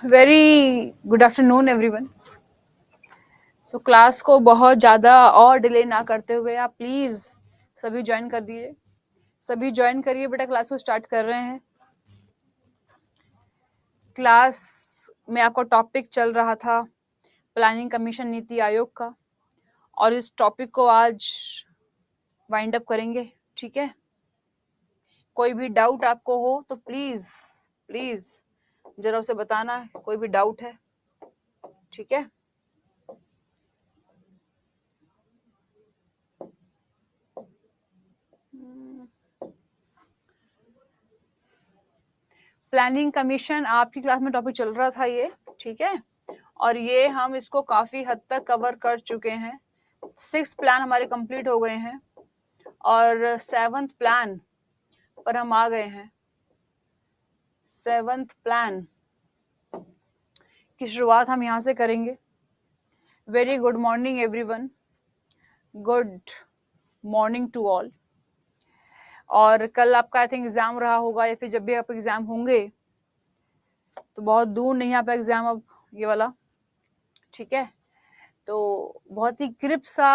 Very good afternoon everyone. So class को बहुत ज़्यादा और डिले ना करते हुए आप प्लीज़ सभी ज्वाइन कर दीजिए। सभी ज्वाइन करिए बेटा, क्लास को स्टार्ट कर रहे हैं। क्लास में आपका टॉपिक चल रहा था प्लानिंग कमीशन नीति आयोग का, और इस टॉपिक को आज वाइंड अप करेंगे। ठीक है, कोई भी डाउट आपको हो तो प्लीज़ प्लीज़ जरा उसे बताना, कोई भी डाउट है। ठीक है, प्लानिंग कमीशन आपकी क्लास में टॉपिक चल रहा था ये। ठीक है, और ये हम इसको काफ़ी हद तक कवर कर चुके हैं। 6 प्लान हमारे कंप्लीट हो गए हैं और 7th प्लान पर हम आ गए हैं। 7th प्लान की शुरुआत हम यहाँ से करेंगे। Very good morning everyone, good morning to all. और कल आपका आई थिंक एग्जाम रहा होगा, या फिर जब भी आप एग्जाम होंगे तो बहुत दूर नहीं है आपका एग्जाम अब ये वाला। ठीक है, तो बहुत ही क्रिप सा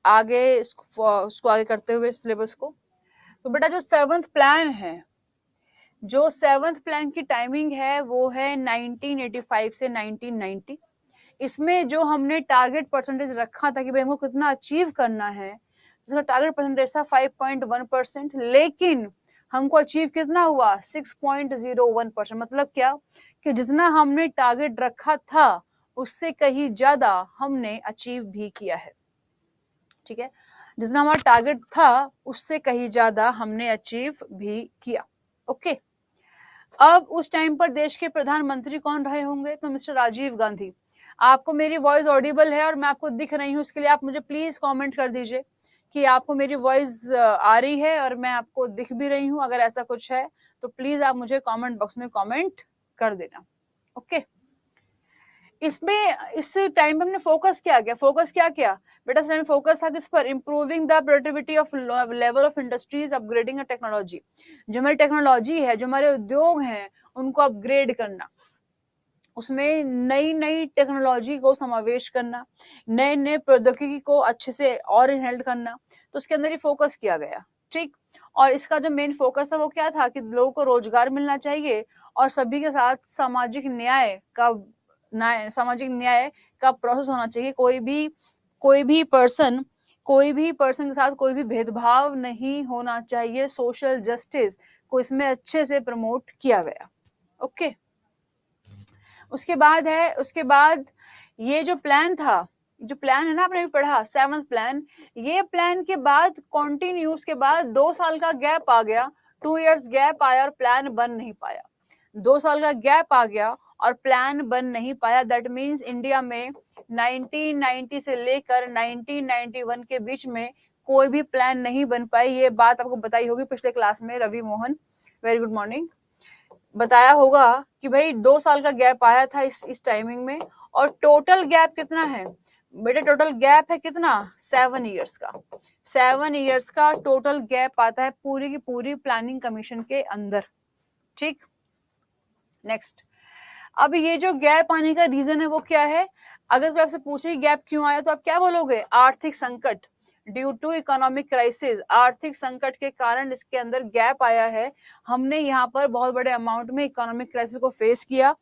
आगे उसको आगे करते हुए सिलेबस को। तो बेटा जो 7th प्लान है, जो 7th प्लान की टाइमिंग है वो है 1985 से 1990। इसमें जो हमने टारगेट परसेंटेज रखा था कि भाई हमको कितना अचीव करना है, जिसका टारगेट परसेंटेज था 5.1%, लेकिन हमको अचीव कितना हुआ 6.01%। मतलब क्या कि जितना हमने टारगेट रखा था उससे कहीं ज्यादा हमने अचीव भी किया है। ठीक है, जितना हमारा टारगेट था उससे कहीं ज्यादा हमने अचीव भी किया। ओके, अब उस टाइम पर देश के प्रधानमंत्री कौन रहे होंगे? तो मिस्टर राजीव गांधी। आपको मेरी वॉइस ऑडिबल है और मैं आपको दिख रही हूँ, इसके लिए आप मुझे प्लीज कमेंट कर दीजिए कि आपको मेरी वॉइस आ रही है और मैं आपको दिख भी रही हूँ। अगर ऐसा कुछ है तो प्लीज आप मुझे कमेंट बॉक्स में कमेंट कर देना। ओके, इसमें इस टाइम पे हमने फोकस क्या किया? फोकस क्या किया बेटा? इस टाइम फोकस था किस पर? Improving the productivity of level of industries, upgrading technology. जो हमारी टेक्नोलॉजी है, जो हमारे उद्योग हैं, उनको अपग्रेड करना, उसमें नई नई टेक्नोलॉजी को समावेश करना, नए नए प्रौद्योगिकी को अच्छे से और इनहेल्ड करना, तो उसके अंदर ही फोकस किया गया। ठीक, और इसका जो मेन फोकस था वो क्या था कि लोगों को रोजगार मिलना चाहिए और सभी के साथ सामाजिक न्याय का प्रोसेस होना चाहिए। कोई भी पर्सन के साथ कोई भी भेदभाव नहीं होना चाहिए। सोशल जस्टिस को इसमें अच्छे से प्रमोट किया गया। ओके, उसके बाद ये जो प्लान था, जो प्लान है ना, आपने भी पढ़ा 7th प्लान, ये प्लान के बाद कंटिन्यू उसके बाद 2 साल का गैप आ गया। 2 इयर्स गैप आया और प्लान बन नहीं पाया। 2 साल का गैप आ गया और प्लान बन नहीं पाया। दैट मीन्स इंडिया में 1990 से लेकर 1991 के बीच में कोई भी प्लान नहीं बन पाई। ये बात आपको बताई होगी पिछले क्लास में Ravi Mohan, very good morning, बताया होगा कि भाई 2 साल का गैप आया था इस टाइमिंग में। और टोटल गैप कितना है बेटा? टोटल गैप है कितना? 7 इयर्स का। 7 इयर्स का टोटल गैप आता है पूरी की पूरी प्लानिंग कमीशन के अंदर। ठीक, नेक्स्ट, अब ये जो गैप आने का रीजन है वो क्या है? अगर कोई आपसे पूछे गैप क्यों आया तो आप क्या बोलोगे? आर्थिक संकट, ड्यू टू इकोनॉमिक क्राइसिस। आर्थिक संकट के कारण इसके अंदर गैप आया है। हमने यहाँ पर बहुत बड़े अमाउंट में इकोनॉमिक क्राइसिस को फेस किया।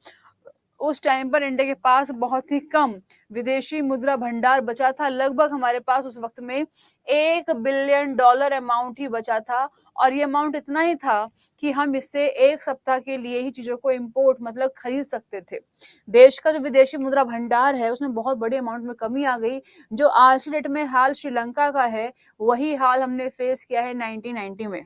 उस टाइम पर इंडिया के पास बहुत ही कम विदेशी मुद्रा भंडार बचा था। लगभग हमारे पास उस वक्त में $1 बिलियन अमाउंट ही बचा था, और ये अमाउंट इतना ही था कि हम इससे 1 सप्ताह के लिए ही चीजों को इंपोर्ट मतलब खरीद सकते थे। देश का जो विदेशी मुद्रा भंडार है उसमें बहुत बड़ी अमाउंट में कमी आ गई। जो आज की डेट में हाल श्रीलंका का है वही हाल हमने फेस किया है 1990 में।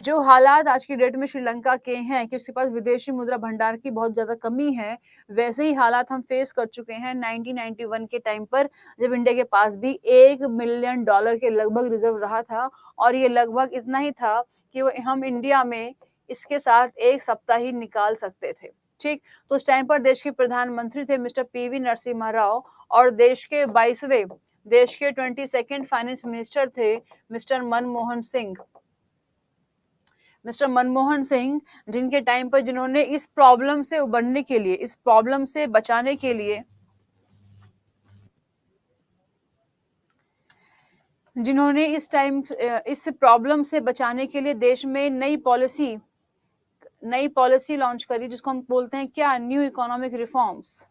जो हालात आज की डेट में श्रीलंका के हैं कि उसके पास विदेशी मुद्रा भंडार की बहुत ज्यादा कमी है, वैसे ही हालात हम फेस कर चुके हैं 1991 के टाइम पर, जब इंडिया के पास भी $1 मिलियन के लगभग रिजर्व रहा था। और ये लगभग इतना ही था कि हम इंडिया में इसके साथ 1 सप्ताह ही निकाल सकते थे। ठीक। तो उस टाइम पर देश के प्रधानमंत्री थे मिस्टर पीवी नरसिम्हा राव, और देश के 22वें फाइनेंस मिनिस्टर थे मिस्टर मनमोहन सिंह। मिस्टर मनमोहन सिंह, जिनके टाइम पर जिन्होंने इस प्रॉब्लम से उबरने के लिए, इस प्रॉब्लम से बचाने के लिए, जिन्होंने इस प्रॉब्लम से बचाने के लिए देश में नई पॉलिसी लॉन्च करी, जिसको हम बोलते हैं क्या, न्यू इकोनॉमिक रिफॉर्म्स।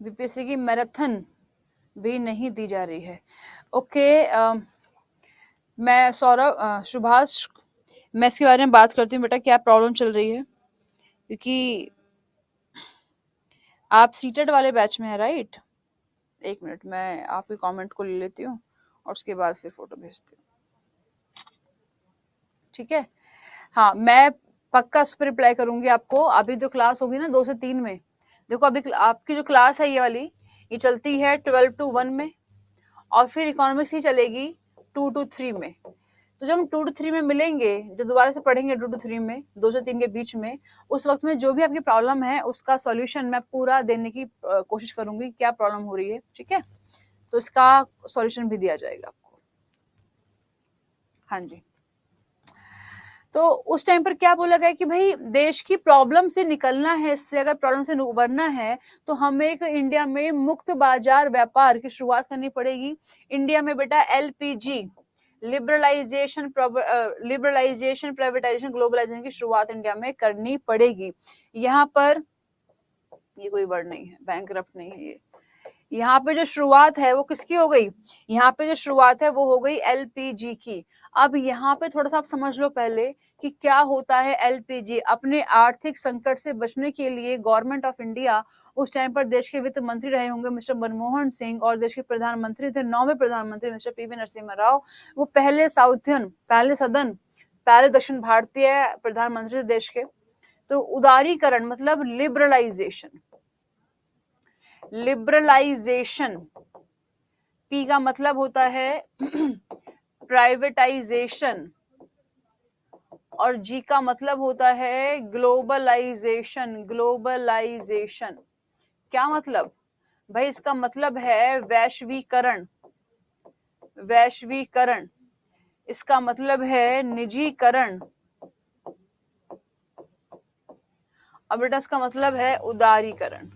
बीपीएससी की मैराथन भी नहीं दी जा रही है। ओके, मैं सुभाष, मैं इसके बारे में बात करती हूँ बेटा, क्या प्रॉब्लम चल रही है, क्योंकि आप सीटेड वाले बैच में है, राइट? एक मिनट, मैं आपके कमेंट को ले लेती हूँ और उसके बाद फिर फोटो भेजती हूँ, ठीक है? हाँ, मैं पक्का उस पर रिप्लाई करूंगी आपको। अभी जो क्लास होगी ना 2 से 3 में, देखो अभी आपकी जो क्लास है ये वाली, ये चलती है 12 to 1 में, और फिर इकोनॉमिक्स ही चलेगी 2 to 3 में। तो जब हम 2 to 3 में मिलेंगे, जब दोबारा से पढ़ेंगे 2 to 3 में, 2 से 3 के बीच में, उस वक्त में जो भी आपकी प्रॉब्लम है उसका सॉल्यूशन मैं पूरा देने की कोशिश करूंगी, क्या प्रॉब्लम हो रही है, ठीक है? तो इसका सॉल्यूशन भी दिया जाएगा आपको। हाँ जी। तो उस टाइम पर क्या बोला गया कि भाई देश की प्रॉब्लम से निकलना है, इससे अगर प्रॉब्लम से उबरना है तो हमें एक इंडिया में मुक्त बाजार व्यापार की शुरुआत करनी पड़ेगी। इंडिया में बेटा एलपीजी, लिबरलाइजेशन, प्राइवेटाइजेशन, ग्लोबलाइजेशन की शुरुआत इंडिया में करनी पड़ेगी। यहाँ पर ये कोई वर्ड नहीं है, बैंकरप्ट नहीं है ये। यहाँ पे जो शुरुआत है वो किसकी हो गई? यहाँ पे जो शुरुआत है वो हो गई एलपीजी की। अब यहाँ पे थोड़ा सा आप समझ लो पहले कि क्या होता है एलपीजी। अपने आर्थिक संकट से बचने के लिए गवर्नमेंट ऑफ इंडिया, उस टाइम पर देश के वित्त मंत्री रहे होंगे मिस्टर मनमोहन सिंह, और देश के प्रधानमंत्री थे 9वें प्रधानमंत्री मिस्टर पीवी नरसिम्हा राव। वो पहले दक्षिण भारतीय प्रधानमंत्री थे देश के। तो उदारीकरण मतलब लिबरलाइजेशन, पी का मतलब होता है प्राइवेटाइजेशन, और जी का मतलब होता है ग्लोबलाइजेशन। क्या मतलब भाई? इसका मतलब है वैश्वीकरण। इसका मतलब है निजीकरण, और बेटा इसका मतलब है उदारीकरण।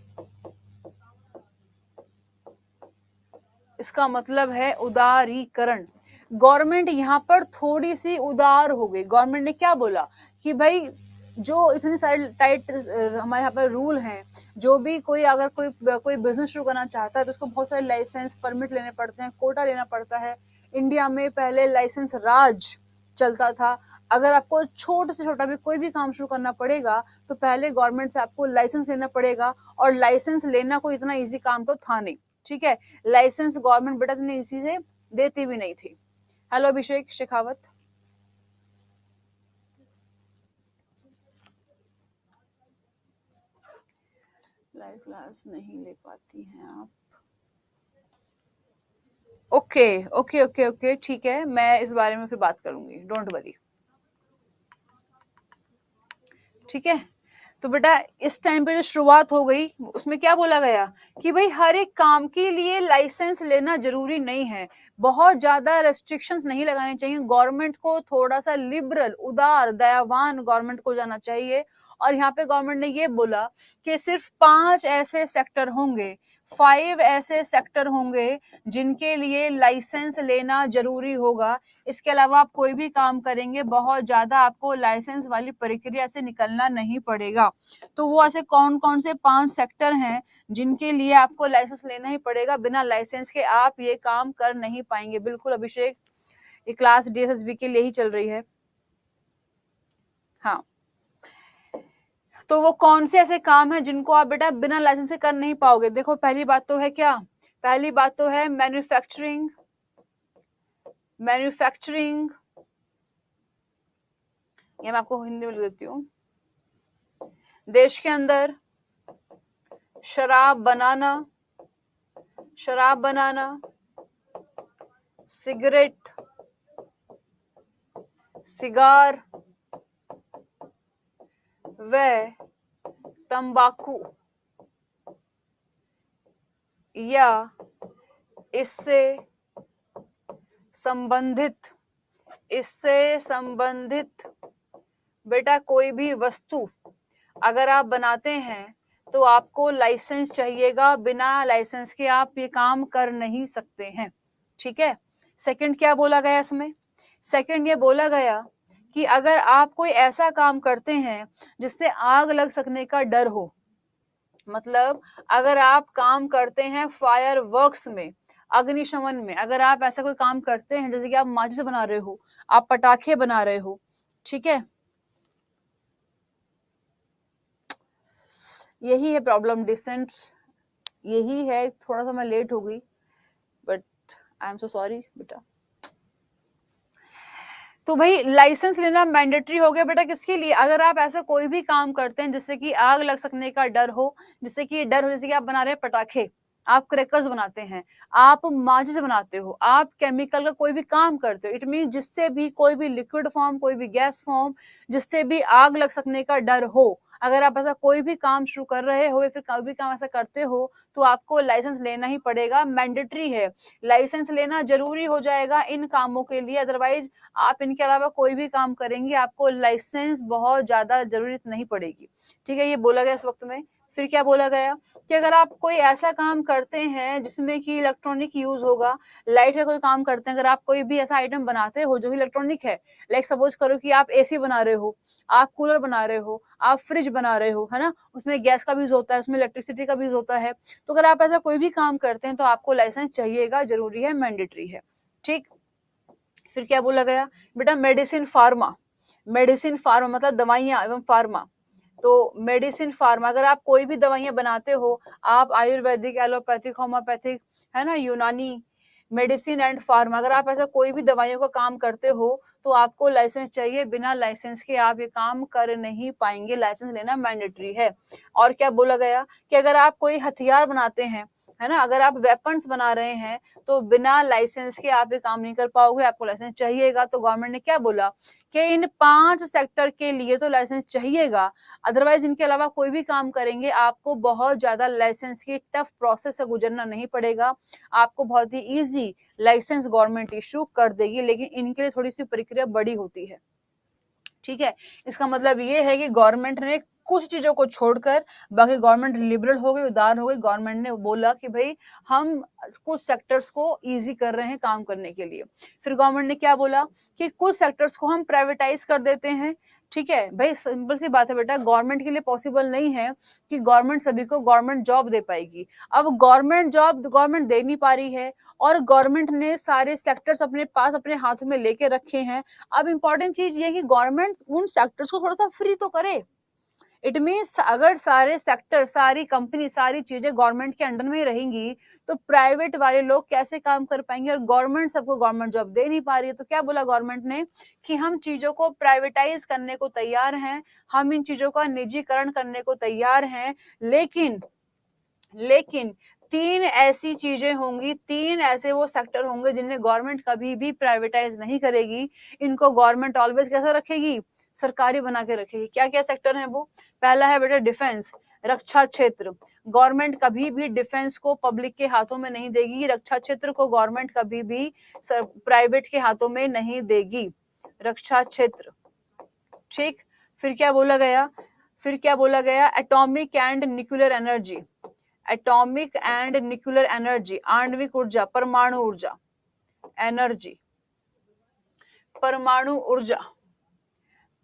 इसका मतलब है उदारीकरण। गवर्नमेंट यहाँ पर थोड़ी सी उदार हो गई। गवर्नमेंट ने क्या बोला कि भाई जो इतने सारे टाइट हमारे यहाँ पर रूल हैं, जो भी अगर कोई बिजनेस शुरू करना चाहता है तो उसको बहुत सारे लाइसेंस, परमिट लेने पड़ते हैं, कोटा लेना पड़ता है। इंडिया में पहले लाइसेंस राज चलता था। अगर आपको छोटे से छोटा भी कोई भी काम शुरू करना पड़ेगा तो पहले गवर्नमेंट से आपको लाइसेंस लेना पड़ेगा, और लाइसेंस लेना कोई इतना इजी काम तो था नहीं, ठीक है? लाइसेंस गवर्नमेंट बेटा इतनी इजी से देती भी नहीं थी। हेलो अभिषेक शेखावत। लाइव क्लास नहीं ले पाती हैं आप? ओके ओके ओके ओके, ठीक है, मैं इस बारे में फिर बात करूंगी, डोंट वरी, ठीक है? तो बेटा इस टाइम पे जो शुरुआत हो गई उसमें क्या बोला गया कि भाई हर एक काम के लिए लाइसेंस लेना जरूरी नहीं है, बहुत ज्यादा रेस्ट्रिक्शंस नहीं लगाने चाहिए। गवर्नमेंट को थोड़ा सा लिबरल, उदार, दयावान गवर्नमेंट को जाना चाहिए। और यहाँ पे गवर्नमेंट ने ये बोला कि सिर्फ 5 ऐसे सेक्टर होंगे, 5 ऐसे सेक्टर होंगे जिनके लिए लाइसेंस लेना जरूरी होगा। इसके अलावा आप कोई भी काम करेंगे बहुत ज्यादा आपको लाइसेंस वाली प्रक्रिया से निकलना नहीं पड़ेगा। तो वो ऐसे कौन कौन से 5 सेक्टर हैं जिनके लिए आपको लाइसेंस लेना ही पड़ेगा, बिना लाइसेंस के आप ये काम कर नहीं पाएंगे। बिल्कुल अभिषेक, ये क्लास डीएसएसबी के लिए ही चल रही है। हाँ, तो वो कौन से ऐसे काम है जिनको आप बेटा बिना लाइसेंस से कर नहीं पाओगे? देखो पहली बात तो है क्या? पहली बात तो है मैन्युफैक्चरिंग। ये मैं आपको हिंदी में लिख देती हूँ। देश के अंदर शराब बनाना, सिगरेट, सिगार व तंबाकू या इससे संबंधित बेटा कोई भी वस्तु अगर आप बनाते हैं तो आपको लाइसेंस चाहिएगा, बिना लाइसेंस के आप ये काम कर नहीं सकते हैं। ठीक है। सेकंड क्या बोला गया इसमें? सेकंड ये बोला गया कि अगर आप कोई ऐसा काम करते हैं जिससे आग लग सकने का डर हो, मतलब अगर आप काम करते हैं फायर वर्क्स में, अग्निशमन में, अगर आप ऐसा कोई काम करते हैं जैसे कि आप माचिस बना रहे हो, आप पटाखे बना रहे हो, ठीक है, यही है प्रॉब्लम डिसेंट, यही है। थोड़ा सा मैं लेट हो गई, but I am so sorry बेटा। तो भाई लाइसेंस लेना मैंडेटरी हो गया बेटा किसके लिए? अगर आप ऐसा कोई भी काम करते हैं जिससे कि आग लग सकने का डर हो, जिससे कि डर हो, जैसे कि आप बना रहे हैं पटाखे, आप क्रैकर्स बनाते हैं, आप माचिस बनाते हो, आप केमिकल का कोई भी काम करते हो, इट मीन जिससे भी कोई भी लिक्विड फॉर्म, कोई भी गैस फॉर्म, जिससे भी आग लग सकने का डर हो, अगर आप ऐसा कोई भी काम शुरू कर रहे हो या फिर कोई भी काम ऐसा करते हो तो आपको लाइसेंस लेना ही पड़ेगा, मैंडेटरी है। लाइसेंस लेना जरूरी हो जाएगा इन कामों के लिए, अदरवाइज आप इनके अलावा कोई भी काम करेंगे आपको लाइसेंस बहुत ज्यादा जरूरत नहीं पड़ेगी। ठीक है, ये बोला गया इस वक्त में। फिर क्या बोला गया कि अगर आप कोई ऐसा काम करते हैं जिसमें कि इलेक्ट्रॉनिक यूज होगा, लाइट का कोई काम करते हैं, अगर आप कोई भी ऐसा आइटम बनाते हो जो इलेक्ट्रॉनिक है, लाइक सपोज करो कि आप एसी बना रहे हो, आप कूलर बना रहे हो, आप फ्रिज बना रहे हो, है ना, उसमें गैस का भी यूज होता है, उसमें इलेक्ट्रिसिटी का भी यूज होता है, तो अगर आप ऐसा कोई भी काम करते हैं तो आपको लाइसेंस चाहिएगा, जरूरी है, मैंडेटरी है। ठीक। फिर क्या बोला गया बेटा? मेडिसिन फार्मा, मेडिसिन फार्मा मतलब दवाइयां एवं फार्मा। तो मेडिसिन फार्मा, अगर आप कोई भी दवाइयां बनाते हो, आप आयुर्वेदिक, एलोपैथिक, होम्योपैथिक, है ना, यूनानी, मेडिसिन एंड फार्मा, अगर आप ऐसा कोई भी दवाइयों का काम करते हो तो आपको लाइसेंस चाहिए, बिना लाइसेंस के आप ये काम कर नहीं पाएंगे, लाइसेंस लेना मैंडेटरी है। और क्या बोला गया कि अगर आप कोई हथियार बनाते हैं, है ना, अगर आप वेपन्स बना रहे हैं तो बिना लाइसेंस के आप ये काम नहीं कर पाओगे, आपको लाइसेंस चाहिएगा। तो गवर्नमेंट ने क्या बोला कि इन 5 सेक्टर के लिए तो लाइसेंस चाहिएगा, अदरवाइज इनके अलावा कोई भी काम करेंगे आपको बहुत ज्यादा लाइसेंस की टफ प्रोसेस से गुजरना नहीं पड़ेगा, आपको बहुत ही इजी लाइसेंस गवर्नमेंट इशू कर देगी, लेकिन इनके लिए थोड़ी सी प्रक्रिया बड़ी होती है। ठीक है, इसका मतलब ये है कि गवर्नमेंट ने कुछ चीजों को छोड़कर, बाकी गवर्नमेंट लिबरल हो गई, उदार हो गई, गवर्नमेंट ने बोला कि भाई हम कुछ सेक्टर्स को इजी कर रहे हैं काम करने के लिए। फिर गवर्नमेंट ने क्या बोला कि कुछ सेक्टर्स को हम प्राइवेटाइज कर देते हैं। ठीक है भाई, सिंपल सी बात है बेटा, गवर्नमेंट के लिए पॉसिबल नहीं है कि गवर्नमेंट सभी को गवर्नमेंट जॉब दे पाएगी। अब गवर्नमेंट जॉब गवर्नमेंट दे नहीं पा रही है और गवर्नमेंट ने सारे सेक्टर्स अपने पास अपने हाथों में लेके रखे हैं। अब इंपॉर्टेंट चीज ये है कि गवर्नमेंट उन सेक्टर्स को थोड़ा सा फ्री तो करे। इट मीन्स अगर सारे सेक्टर, सारी कंपनी, सारी चीजें गवर्नमेंट के अंडर में ही रहेंगी तो प्राइवेट वाले लोग कैसे काम कर पाएंगे? और गवर्नमेंट सबको गवर्नमेंट जॉब दे नहीं पा रही है, तो क्या बोला गवर्नमेंट ने कि हम चीजों को प्राइवेटाइज करने को तैयार हैं, हम इन चीजों का निजीकरण करने को तैयार हैं, लेकिन 3 ऐसी चीजें होंगी, 3 ऐसे वो सेक्टर होंगे जिन्हें गवर्नमेंट कभी भी प्राइवेटाइज नहीं करेगी, इनको गवर्नमेंट ऑलवेज कैसा रखेगी? सरकारी बना के रखेगी। क्या क्या सेक्टर है वो? पहला है बेटा डिफेंस, रक्षा क्षेत्र, गवर्नमेंट कभी भी डिफेंस को पब्लिक के हाथों में नहीं देगी, रक्षा क्षेत्र को गवर्नमेंट कभी भी प्राइवेट के हाथों में नहीं देगी, रक्षा क्षेत्र। ठीक। फिर क्या बोला गया? Atomic and nuclear energy, atomic and nuclear energy, आणविक ऊर्जा, परमाणु ऊर्जा, एनर्जी,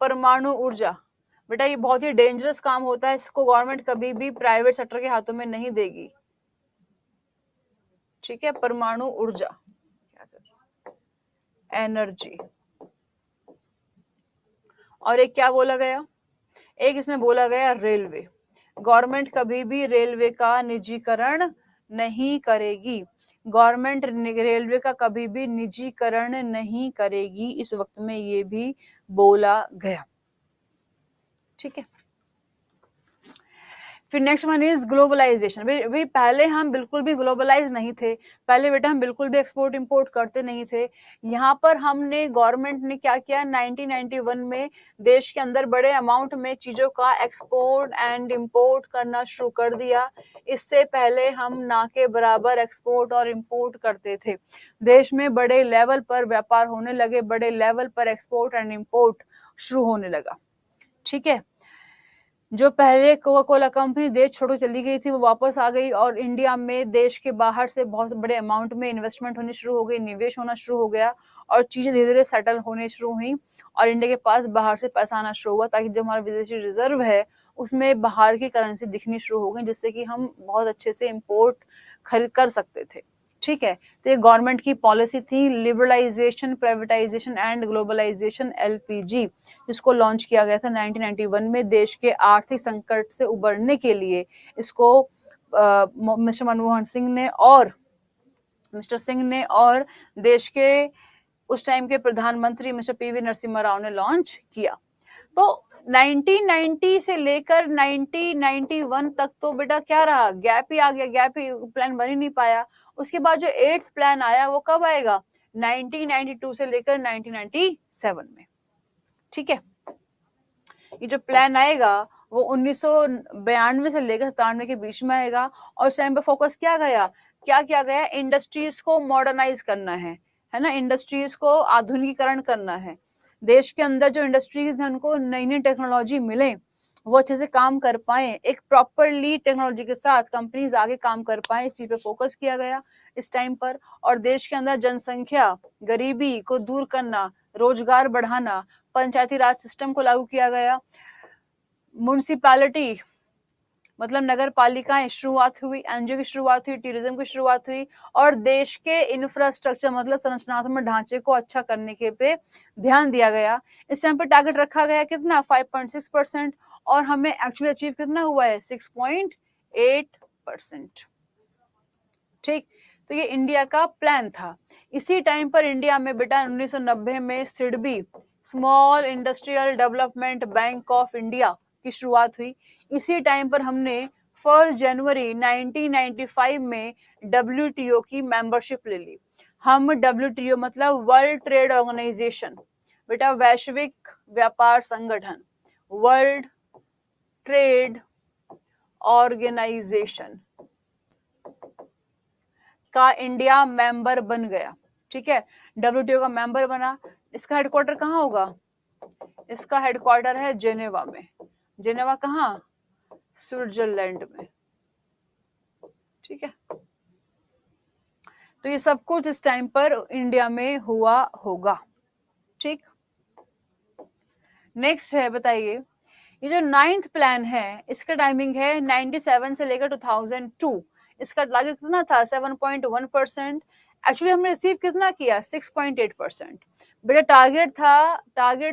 परमाणु ऊर्जा बेटा ये बहुत ही डेंजरस काम होता है, इसको गवर्नमेंट कभी भी प्राइवेट सेक्टर के हाथों में नहीं देगी। ठीक है, परमाणु ऊर्जा, एनर्जी। और एक क्या बोला गया? एक इसमें बोला गया रेलवे, गवर्नमेंट कभी भी रेलवे का निजीकरण नहीं करेगी, गवर्नमेंट रेलवे का कभी भी निजीकरण नहीं करेगी, इस वक्त में ये भी बोला गया। ठीक है, फिर नेक्स्ट वन इज ग्लोबलाइजेशन। भाई पहले हम बिल्कुल भी ग्लोबलाइज नहीं थे, पहले बेटा हम बिल्कुल भी एक्सपोर्ट इंपोर्ट करते नहीं थे। यहाँ पर हमने गवर्नमेंट ने क्या किया, 1991 में देश के अंदर बड़े अमाउंट में चीजों का एक्सपोर्ट एंड इंपोर्ट करना शुरू कर दिया। इससे पहले हम ना के बराबर एक्सपोर्ट और इंपोर्ट करते थे। देश में बड़े लेवल पर व्यापार होने लगे, बड़े लेवल पर एक्सपोर्ट एंड इंपोर्ट शुरू होने लगा। ठीक है, जो पहले कोका कोला कंपनी देश छोड़ो चली गई थी वो वापस आ गई, और इंडिया में देश के बाहर से बहुत बड़े अमाउंट में इन्वेस्टमेंट होनी शुरू हो गई, निवेश होना शुरू हो गया, और चीजें धीरे धीरे सेटल होने शुरू हुई, और इंडिया के पास बाहर से पैसा आना शुरू हुआ, ताकि जो हमारा विदेशी रिजर्व है उसमें बाहर की करेंसी दिखनी शुरू हो गई, जिससे कि हम बहुत अच्छे से इम्पोर्ट खरीद कर सकते थे। ठीक है, तो ये गवर्नमेंट की पॉलिसी थी, liberalisation, privatisation and globalisation, LPG, जिसको लॉन्च किया गया था 1991 में देश के आर्थिक संकट से उबरने के लिए। इसको मिस्टर मनमोहन सिंह ने और देश के उस टाइम के प्रधानमंत्री मिस्टर PV नरसिम्हा राव ने लॉन्च किया। तो 1990 से लेकर 1991 तक तो बेटा क्या रहा, गैप ही आ गया, गैप ही, प्लान बन ही नहीं पाया। उसके बाद जो 8th प्लान आया वो कब आएगा, 1992 से लेकर 1997 में। ठीक है, ये जो प्लान आएगा वो 1992 से लेकर 97 के बीच में आएगा, और उस टाइम पे फोकस क्या किया गया, इंडस्ट्रीज को मॉडर्नाइज करना है ना, इंडस्ट्रीज को आधुनिकीकरण करना है। देश के अंदर जो इंडस्ट्रीज हैं उनको नई नई टेक्नोलॉजी मिले, वो अच्छे से काम कर पाए, एक प्रॉपरली टेक्नोलॉजी के साथ कंपनीज आगे काम कर पाए, इस चीज पे फोकस किया गया इस टाइम पर। और देश के अंदर जनसंख्या, गरीबी को दूर करना, रोजगार बढ़ाना, पंचायती राज सिस्टम को लागू किया गया, म्युनिसिपैलिटी मतलब नगर पालिकाएं शुरुआत हुई, एनजीओ की शुरुआत हुई, टूरिज्म की शुरुआत हुई, और देश के इंफ्रास्ट्रक्चर मतलब संरचनात्मक ढांचे को अच्छा करने के पे ध्यान दिया गया। इस टाइम पर टारगेट रखा गया कितना, 5.6%, और हमें एक्चुअली अचीव कितना हुआ है, 6.8%। ठीक, तो ये इंडिया का प्लान था। इसी टाइम पर इंडिया में बेटा 1990 में SIDBI, small industrial development bank of India की शुरुआत हुई। इसी टाइम पर हमने 1 जनवरी 1995 में WTO की मेंबरशिप ले ली। हम WTO मतलब वर्ल्ड ट्रेड ऑर्गेनाइजेशन, बेटा वैश्विक व्यापार संगठन, वर्ल्ड ट्रेड ऑर्गेनाइजेशन का इंडिया मेंबर बन गया। ठीक है, WTO का मेंबर बना। इसका हेडक्वार्टर कहाँ होगा, इसका हेडक्वार्टर है जेनेवा में। जेनेवा कहाँ, स्विट्जरलैंड में। ठीक है, तो ये सब कुछ इस टाइम पर इंडिया में हुआ होगा। ठीक, नेक्स्ट है, बताइए ये जो 9th प्लान है इसका टाइमिंग है 97 से लेकर 2002। इसका टारगेट कितना था, 7.1%। एक्चुअली हमने रिसीव कितना किया, 6.8%। बेटा टारगेट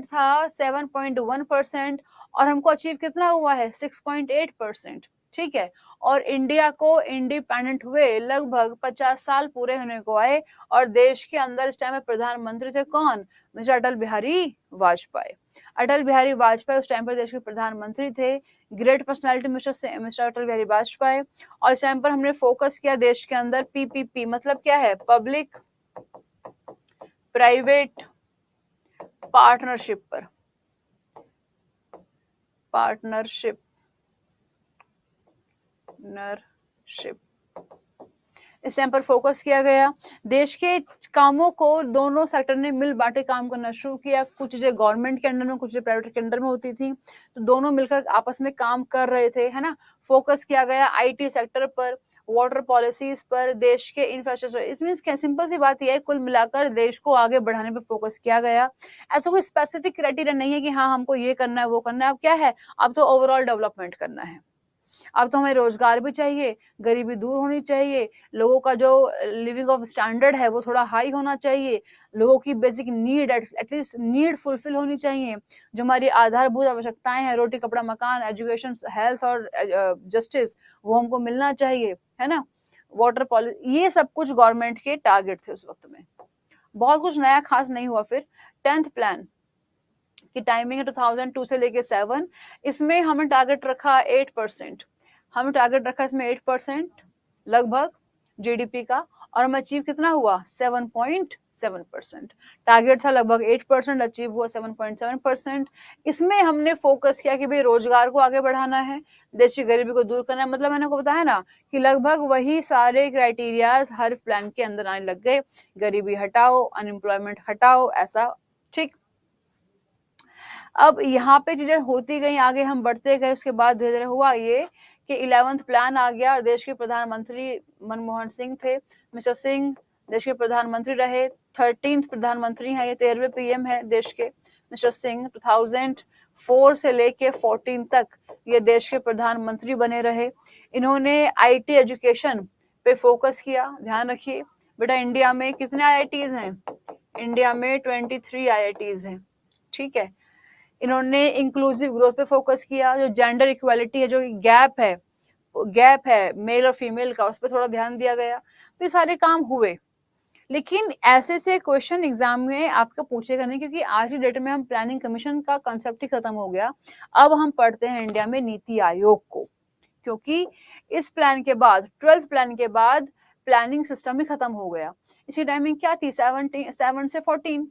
था 7.1%, और हमको अचीव कितना हुआ है, 6.8%। ठीक है, और इंडिया को इंडिपेंडेंट हुए लगभग 50 साल पूरे होने को आए, और देश के अंदर इस टाइम में प्रधानमंत्री थे कौन, मिस्टर अटल बिहारी वाजपेयी। अटल बिहारी वाजपेयी उस टाइम पर देश के प्रधानमंत्री थे, great personality mister Atal Bihari Vajpayee. और इस टाइम पर हमने फोकस किया देश के अंदर PPP मतलब क्या है, पब्लिक प्राइवेट पार्टनरशिप पर, इस टाइम पर फोकस किया गया। देश के कामों को दोनों सेक्टर ने मिल बांटे काम करना शुरू किया। कुछ चीजें गवर्नमेंट के अंडर में, कुछ चीजें प्राइवेट के अंडर में होती थी, तो दोनों मिलकर आपस में काम कर रहे थे, है ना। फोकस किया गया IT सेक्टर पर, वाटर पॉलिसीज पर, देश के इंफ्रास्ट्रक्चर। इसमें सिंपल सी बात यह है, कुल मिलाकर देश को आगे बढ़ाने पर फोकस किया गया। ऐसा कोई स्पेसिफिक क्राइटेरिया नहीं है कि हाँ हमको ये करना है वो करना है। अब क्या है, अब तो ओवरऑल डेवलपमेंट करना है। अब तो हमें रोजगार भी चाहिए, गरीबी दूर होनी चाहिए, लोगों का जो लिविंग ऑफ स्टैंडर्ड है वो थोड़ा हाई होना चाहिए, लोगों की basic need at least need fulfil होनी चाहिए, जो हमारी आधारभूत आवश्यकताएं हैं, रोटी कपड़ा मकान, एजुकेशन, हेल्थ और जस्टिस, वो हमको मिलना चाहिए, है ना। वाटर पॉलिसी, ये सब कुछ गवर्नमेंट के टारगेट थे उस वक्त में। बहुत कुछ नया खास नहीं हुआ। फिर 10th प्लान की टाइमिंग है 2002 से लेके 7। इसमें हमने टारगेट रखा 8%। हमने टारगेट रखा इसमें 8% लगभग जीडीपी का, और हम अचीव कितना हुआ 7.7%। टारगेट था लगभग 8%, अचीव हुआ 7.7%। इसमें हमने फोकस किया कि भाई रोजगार को आगे बढ़ाना है, देश की गरीबी को दूर करना है। मतलब मैंने आपको बताया ना कि लगभग वही सारे क्राइटेरियाज हर प्लान के अंदर आने लग गए, गरीबी हटाओ, अनएम्प्लॉयमेंट हटाओ, ऐसा। ठीक, अब यहाँ पे चीजें होती गई, आगे हम बढ़ते गए, उसके बाद धीरे धीरे हुआ ये कि 11th प्लान आ गया, और देश के प्रधानमंत्री मनमोहन सिंह थे। मिस्टर सिंह देश के प्रधानमंत्री रहे, 13th प्रधानमंत्री हैं, ये 13वें पीएम है देश के मिस्टर सिंह। 2004 से लेके 14 तक ये देश के प्रधानमंत्री बने रहे। इन्होंने आईटी एजुकेशन पे फोकस किया। ध्यान रखिए बेटा, इंडिया में कितने आईआईटीज हैं? इंडिया में 23 आईआईटीज हैं। ठीक है, इन्होंने इंक्लूसिव ग्रोथ पे फोकस किया, जो जेंडर इक्वालिटी है, जो गैप है मेल और फीमेल का, उस पर थोड़ा ध्यान दिया गया। तो ये सारे काम हुए, लेकिन ऐसे से क्वेश्चन एग्जाम में आपको पूछेगा नहीं, क्योंकि आज की डेट में हम प्लानिंग कमीशन का कंसेप्ट ही खत्म हो गया। अब हम पढ़ते हैं इंडिया में नीति आयोग को, क्योंकि इस प्लान के बाद 12th प्लान के बाद प्लानिंग सिस्टम ही खत्म हो गया। इसकी टाइमिंग क्या थी? 7 से 14।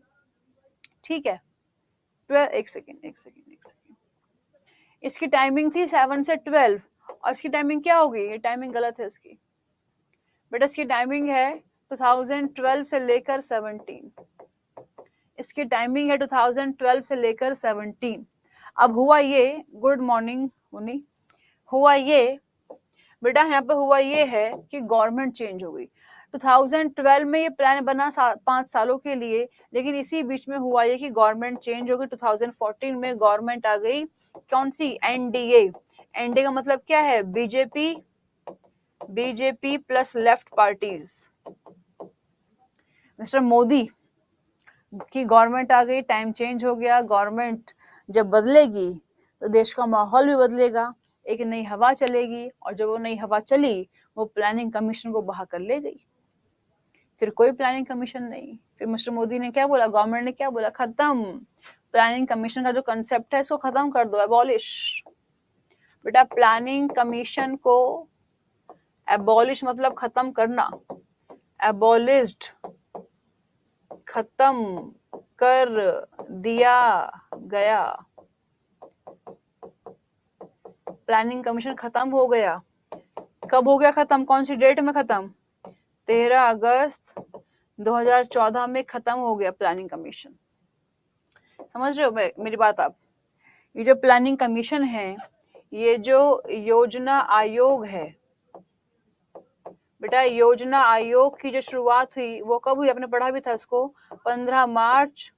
ठीक है, 12, एक सेकेंड, इसकी टाइमिंग थी 7 से 12, और इसकी टाइमिंग क्या होगी? ये टाइमिंग गलत है इसकी बेटा, इसकी टाइमिंग है 2012 से लेकर 17। इसकी टाइमिंग है 2012 से लेकर 17। अब हुआ ये, गुड मॉर्निंग मुनी, हुआ ये बेटा, यहाँ पे हुआ ये है कि गवर्नमेंट चेंज हो गई। 2012 में ये प्लान बना 5 सालों के लिए, लेकिन इसी बीच में हुआ ये कि गवर्नमेंट चेंज हो गई। 2014 में गवर्नमेंट आ गई, कौन सी? एनडीए। एनडीए का मतलब क्या है? BJP plus left parties. Mister Modi की गवर्नमेंट आ गई, टाइम चेंज हो गया। गवर्नमेंट जब बदलेगी तो देश का माहौल भी बदलेगा, एक नई हवा चलेगी, और जब वो नई हवा चली, वो प्लानिंग कमीशन को बहा कर ले गई। फिर कोई प्लानिंग कमीशन नहीं। फिर मिस्टर मोदी ने क्या बोला, गवर्नमेंट ने क्या बोला? खत्म, प्लानिंग कमीशन का जो कंसेप्ट है इसको खत्म कर दो, एबॉलिश। बेटा, प्लानिंग कमीशन को एबॉलिश मतलब खत्म करना, एबॉलिश्ड, खत्म कर दिया गया। प्लानिंग कमीशन खत्म हो गया। कब हो गया खत्म? कौन सी डेट में खत्म? 13 अगस्त 2014 में खत्म हो गया प्लानिंग कमीशन। समझ रहे हो मेरी बात आप? ये जो प्लानिंग कमीशन है, ये जो योजना आयोग है बेटा, योजना आयोग की जो शुरुआत हुई वो कब हुई? आपने पढ़ा भी था इसको। 15 मार्च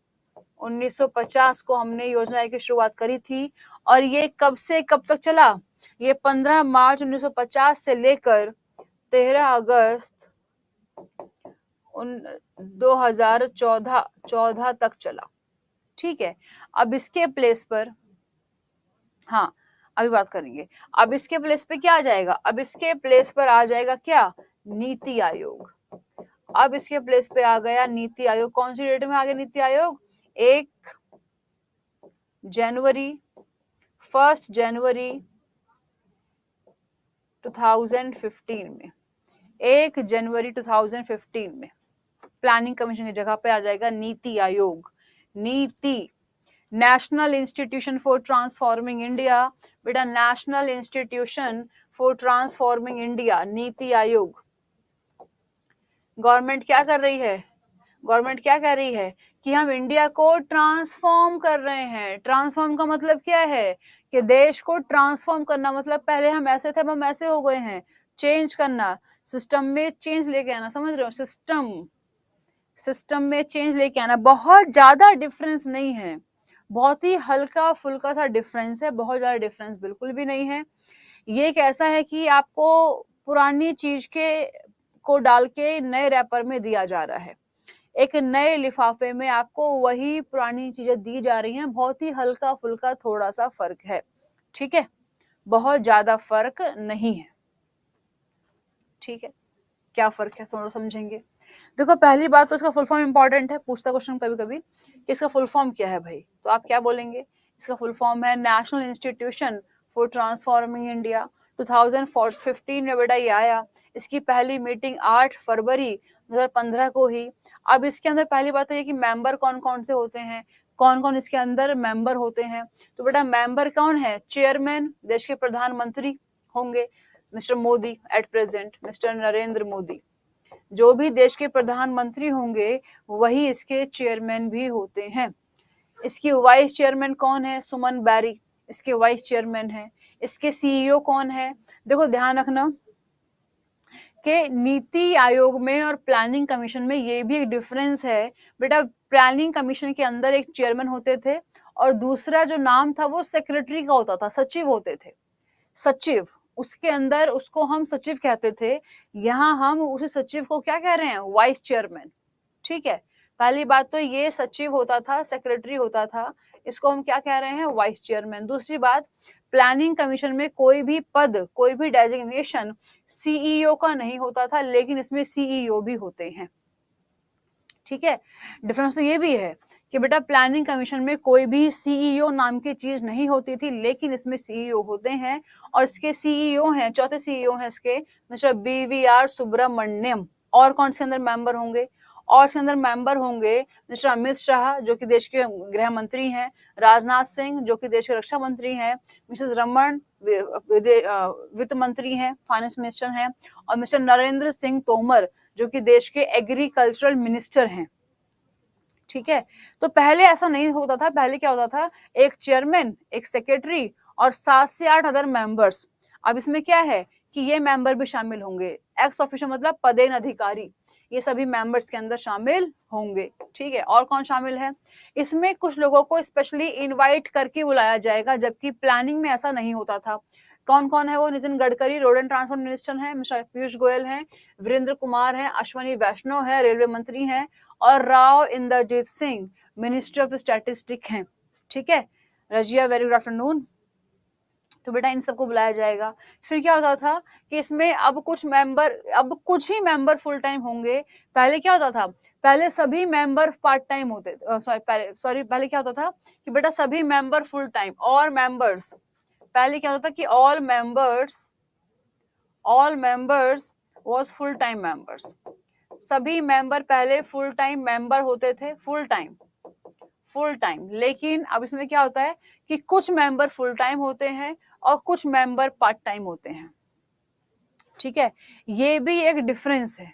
1950 को हमने योजना आयोग की शुरुआत करी थी। और ये कब से कब तक चला? ये 15 मार्च 1950 से लेकर 13 अगस्त 2014 तक चला। ठीक है, अब इसके प्लेस पर, हाँ अभी बात करेंगे, अब इसके प्लेस पे क्या आ जाएगा? अब इसके प्लेस पर आ जाएगा क्या? नीति आयोग। अब इसके प्लेस पे आ गया नीति आयोग। कौन सी डेट में आ गया नीति आयोग? 1 जनवरी 2015 में, 1 जनवरी 2015 में प्लानिंग कमीशन की जगह पे आ जाएगा NITI Aayog. NITI, national institution for transforming India बेटा, national institution for transforming India, NITI Aayog. Government क्या कर रही है? गवर्नमेंट क्या कह रही है कि हम इंडिया को ट्रांसफॉर्म कर रहे हैं। ट्रांसफॉर्म का मतलब क्या है? कि देश को ट्रांसफॉर्म करना, मतलब पहले हम ऐसे थे, हम ऐसे हो गए हैं। चेंज करना, सिस्टम में चेंज लेके आना, समझ रहे हो? सिस्टम में चेंज लेके आना। बहुत ज्यादा डिफरेंस नहीं है, बहुत ही हल्का फुल्का सा डिफरेंस है, बहुत ज्यादा डिफरेंस बिल्कुल भी नहीं है। ये एक ऐसा है कि आपको पुरानी चीज को डाल के नए रैपर में दिया जा रहा है, एक नए लिफाफे में आपको वही पुरानी चीजें दी जा रही हैं। बहुत ही हल्का फुल्का थोड़ा सा फर्क है, ठीक है, बहुत ज्यादा फर्क नहीं है। ठीक है, क्या फर्क है थोड़ा समझेंगे। देखो, पहली बात तो इसका फुल फॉर्म इंपॉर्टेंट है, पूछता क्वेश्चन कभी कभी कि इसका फुल फॉर्म क्या है भाई, तो आप क्या बोलेंगे? इसका फुल फॉर्म है national institution for transforming India. 2015 में बेटा ये आया। इसकी पहली मीटिंग 8 फरवरी 2015 को ही। अब इसके अंदर पहली बात तो ये कि मेंबर कौन कौन से होते हैं, कौन कौन इसके अंदर मेंबर होते हैं। तो बेटा मेंबर कौन है, चेयरमैन देश के प्रधानमंत्री होंगे mister Modi, at present mister Narendra Modi. जो भी देश के प्रधानमंत्री होंगे वही इसके चेयरमैन भी होते हैं। इसकी वाइस चेयरमैन कौन है, सुमन बैरी इसके वाइस चेयरमैन है। इसके सीईओ कौन है, देखो ध्यान रखना कि नीति आयोग में और प्लानिंग कमीशन में ये भी एक डिफरेंस है बेटा। प्लानिंग कमीशन के अंदर एक चेयरमैन होते थे और दूसरा जो नाम था वो सेक्रेटरी का होता था, सचिव होते थे, सचिव। उसके अंदर उसको हम सचिव कहते थे, यहाँ हम उस सचिव को क्या कह रहे हैं, वाइस चेयरमैन। ठीक है, पहली बात तो ये सचिव होता था, सेक्रेटरी होता था, इसको हम क्या कह रहे हैं, वाइस चेयरमैन। दूसरी बात, प्लानिंग कमीशन में कोई भी पद, कोई भी डेजिग्नेशन सीईओ का नहीं होता था, लेकिन इसमें सीईओ भी होते हैं। ठीक है, डिफरेंस तो ये भी है कि बेटा प्लानिंग कमीशन में कोई भी सीईओ नाम की चीज नहीं होती थी, लेकिन इसमें सीईओ होते हैं। और इसके सीईओ हैं, चौथे सीईओ हैं इसके मिस्टर BVR सुब्रमण्यम। और कौन से अंदर मेंबर होंगे, और इसके अंदर मेंबर होंगे मिस्टर अमित शाह जो कि देश के गृह मंत्री हैं, राजनाथ सिंह जो कि देश के रक्षा मंत्री हैं, मिसेस रमन वित्त मंत्री हैं, फाइनेंस मिनिस्टर हैं, और मिस्टर नरेंद्र सिंह तोमर जो कि देश के एग्रीकल्चरल मिनिस्टर हैं। ठीक है, तो पहले ऐसा नहीं होता था। पहले क्या होता था, एक चेयरमैन, एक सेक्रेटरी और 7 से 8 अदर मेंबर्स। अब इसमें क्या है कि ये मेंबर भी शामिल होंगे, एक्स ऑफिशियो मतलब पदेन अधिकारी, ये सभी मेंबर्स के अंदर शामिल होंगे। ठीक है, और कौन शामिल है, इसमें कुछ लोगों को स्पेशली इनवाइट करके बुलाया जाएगा, जबकि प्लानिंग में ऐसा नहीं होता था। कौन कौन है वो, Nitin Gadkari road and transport minister हैं, मिस्टर पीयूष गोयल हैं, वीरेंद्र कुमार हैं, अश्वनी वैष्णव है रेलवे मंत्री हैं, और Rao Inderjit Singh minister of statistic हैं। ठीक है, रजिया वेरी गुड आफ्टरनून। तो बेटा इन सबको बुलाया जाएगा। फिर क्या होता था कि इसमें अब कुछ ही मेंबर फुल टाइम होंगे। पहले क्या होता था, पहले सभी मेंबर पार्ट टाइम होते, पहले क्या होता था कि बेटा सभी मेंबर फुल टाइम, और मेंबर्स, पहले क्या होता था कि all members was full time members. सभी मेंबर पहले फुल टाइम मेंबर होते थे, फुल टाइम। लेकिन अब इसमें क्या होता है कि कुछ मेंबर फुल टाइम होते हैं और कुछ मेंबर पार्ट टाइम होते हैं। ठीक है, ये भी एक डिफरेंस है,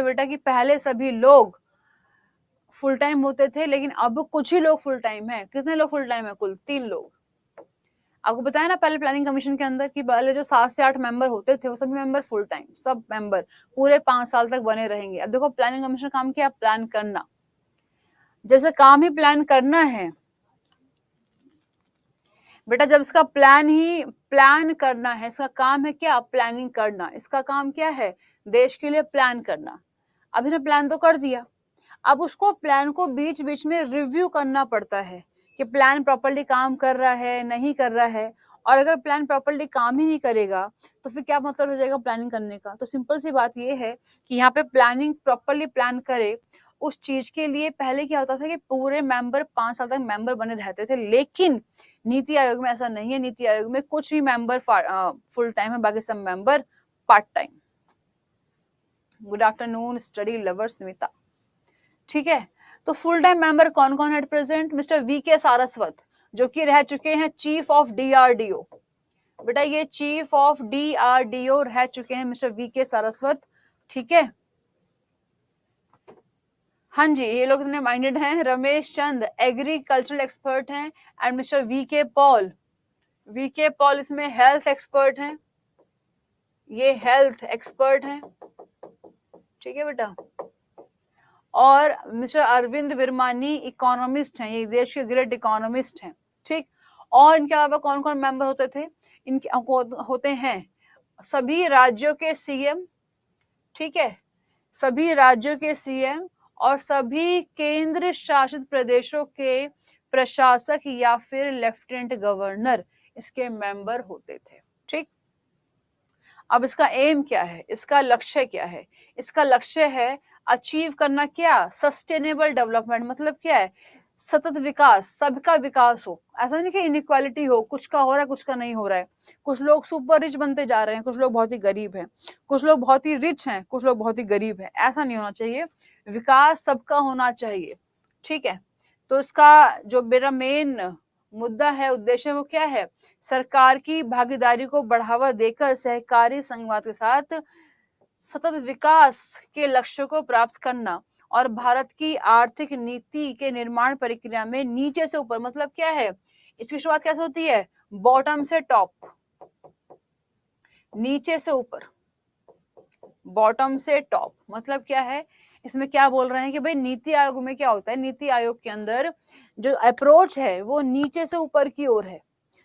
बेटा कि पहले सभी लोग फुल टाइम होते थे, लेकिन अब कुछ ही लोग फुल टाइम है। कितने लोग फुल टाइम है, कुल 3 लोग। आपको बताया ना पहले प्लानिंग कमीशन के अंदर कि पहले जो 7 से 8 मेंबर होते थे वो सभी मेंबर फुल टाइम, सब मेंबर पूरे 5 साल तक बने रहेंगे। अब देखो प्लानिंग कमीशन काम क्या, प्लान करना। जैसे काम ही प्लान करना है बेटा, जब इसका प्लान करना है, इसका काम है क्या, प्लानिंग करना। इसका काम क्या है, देश के लिए प्लान करना। अब इसने प्लान तो कर दिया, अब उसको प्लान को बीच बीच में रिव्यू करना पड़ता है कि प्लान प्रॉपर्ली काम कर रहा है, नहीं कर रहा है। और अगर प्लान प्रॉपर्ली काम ही नहीं करेगा तो फिर क्या मतलब हो जाएगा प्लानिंग करने का। तो सिंपल सी बात ये है कि यहाँ पे प्लानिंग प्रॉपर्ली प्लान करे उस चीज के लिए पहले क्या होता था कि पूरे मेंबर 5 साल तक मेंबर बने रहते थे, लेकिन नीति आयोग में ऐसा नहीं है। नीति आयोग में कुछ ही मेंबर फुल टाइम है, बाकी सब member part time. Good afternoon study lover Smita. ठीक है, तो फुल टाइम मेंबर कौन कौन है at present, mister VK Saraswat जो कि रह चुके हैं चीफ ऑफ DRDO। बेटा ये चीफ ऑफ DRDO रह चुके हैं मिस्टर VK सारस्वत। ठीक है, हाँ जी, ये लोग इतने माइंडेड हैं। रमेश चंद एग्रीकल्चरल एक्सपर्ट हैं, एंड मिस्टर VK पॉल इसमें हेल्थ एक्सपर्ट हैं, ये हेल्थ एक्सपर्ट हैं। ठीक है बेटा, और मिस्टर अरविंद विरमानी इकोनॉमिस्ट हैं, ये देश के ग्रेट इकोनॉमिस्ट हैं। ठीक, और इनके अलावा कौन कौन मेंबर होते थे, इनके होते हैं सभी राज्यों के CM। ठीक है, सभी राज्यों के CM और सभी केंद्र शासित प्रदेशों के प्रशासक या फिर लेफ्टिनेंट गवर्नर इसके मेंबर होते थे। ठीक, अब इसका एम क्या है, इसका लक्ष्य क्या है, इसका लक्ष्य है अचीव करना क्या, सस्टेनेबल डेवलपमेंट। मतलब क्या है, सतत विकास, सबका विकास हो, ऐसा नहीं कि इनइक्वालिटी हो, कुछ का हो रहा है कुछ का नहीं हो रहा है, कुछ लोग सुपर रिच बनते जा रहे हैं, कुछ लोग बहुत ही गरीब हैं, कुछ लोग बहुत ही रिच हैं, कुछ लोग बहुत ही गरीब हैं, ऐसा नहीं होना चाहिए। विकास सबका होना चाहिए, ठीक है। तो इसका जो मेरा मेन मुद्दा है, उद्देश्य वो क्या है, सरकार की भागीदारी को बढ़ावा देकर सहकारी संघवाद के साथ सतत विकास के लक्ष्य को प्राप्त करना और भारत की आर्थिक नीति के निर्माण प्रक्रिया में नीचे से ऊपर, मतलब क्या है, इसकी शुरुआत कैसे होती है, बॉटम से टॉप, नीचे से ऊपर, बॉटम से टॉप, मतलब क्या है, इसमें क्या बोल रहे हैं कि भाई नीति आयोग में क्या होता है, नीति आयोग के अंदर जो अप्रोच है वो नीचे से ऊपर की ओर है,